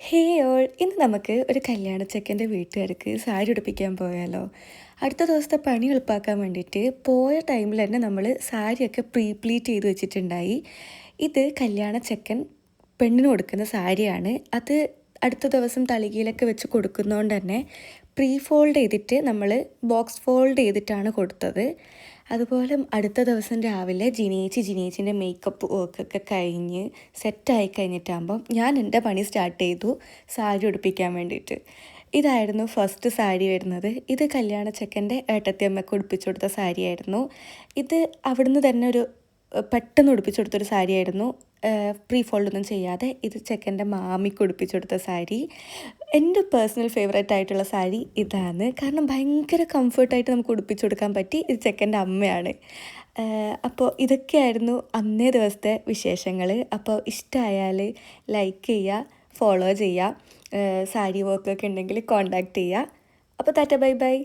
ഹേ all ഇന്ന് നമുക്ക് ഒരു കല്യാണ ചെക്കൻ്റെ വീട്ടുകാർക്ക് സാരി ഉടുപ്പിക്കാൻ പോയാലോ. അടുത്ത ദിവസത്തെ പണി എളുപ്പാക്കാൻ വേണ്ടിയിട്ട് പോയ ടൈമിൽ തന്നെ നമ്മൾ സാരിയൊക്കെ പ്ലീറ്റ് ചെയ്ത് വെച്ചിട്ടുണ്ടായി. ഇത് കല്യാണ ചെക്കൻ പെണ്ണിന് കൊടുക്കുന്ന സാരിയാണ്. അത് അടുത്ത ദിവസം തളികയിലൊക്കെ വെച്ച് കൊടുക്കുന്നതുകൊണ്ട് തന്നെ ഫോൾഡ് ചെയ്തിട്ട് നമ്മൾ ബോക്സ് ഫോൾഡ് ചെയ്തിട്ടാണ് കൊടുത്തത്. അതുപോലെ അടുത്ത ദിവസം രാവിലെ ജിനേച്ചിൻ്റെ മേക്കപ്പ് വർക്കൊക്കെ കഴിഞ്ഞ് സെറ്റായി കഴിഞ്ഞിട്ടാകുമ്പം ഞാൻ എൻ്റെ പണി സ്റ്റാർട്ട് ചെയ്തു സാരി ഉടുപ്പിക്കാൻ വേണ്ടിയിട്ട്. ഇതായിരുന്നു ഫസ്റ്റ് സാരി വരുന്നത്. ഇത് കല്യാണ ചെക്കൻ്റെ ഏട്ടത്തിയമ്മയ്ക്ക് ഉടുപ്പിച്ചു കൊടുത്ത സാരിയായിരുന്നു. ഇത് അവിടുന്ന് തന്നെ പെട്ടെന്ന് ഉടുപ്പിച്ചു കൊടുത്തൊരു സാരിയായിരുന്നു. ഫോൾഡൊന്നും ചെയ്യാതെ. ഇത് ചെക്കൻ്റെ മാമിക്ക് ഉടുപ്പിച്ചു കൊടുത്ത സാരി. എൻ്റെ പേഴ്സണൽ ഫേവറേറ്റ് ആയിട്ടുള്ള സാരി ഇതാണ്. കാരണം ഭയങ്കര കംഫർട്ടായിട്ട് നമുക്ക് ഉടുപ്പിച്ചു കൊടുക്കാൻ പറ്റി. ഇത് ചെക്കൻ്റെ അമ്മയാണ്. അപ്പോൾ ഇതൊക്കെയായിരുന്നു അന്നേ ദിവസത്തെ വിശേഷങ്ങൾ. അപ്പോൾ ഇഷ്ടമായാൽ ലൈക്ക് ചെയ്യുക, ഫോളോ ചെയ്യുക. സാരി വർക്കൊക്കെ ഉണ്ടെങ്കിൽ കോണ്ടാക്ട് ചെയ്യുക. അപ്പോൾ ടാറ്റ ബൈ ബൈ.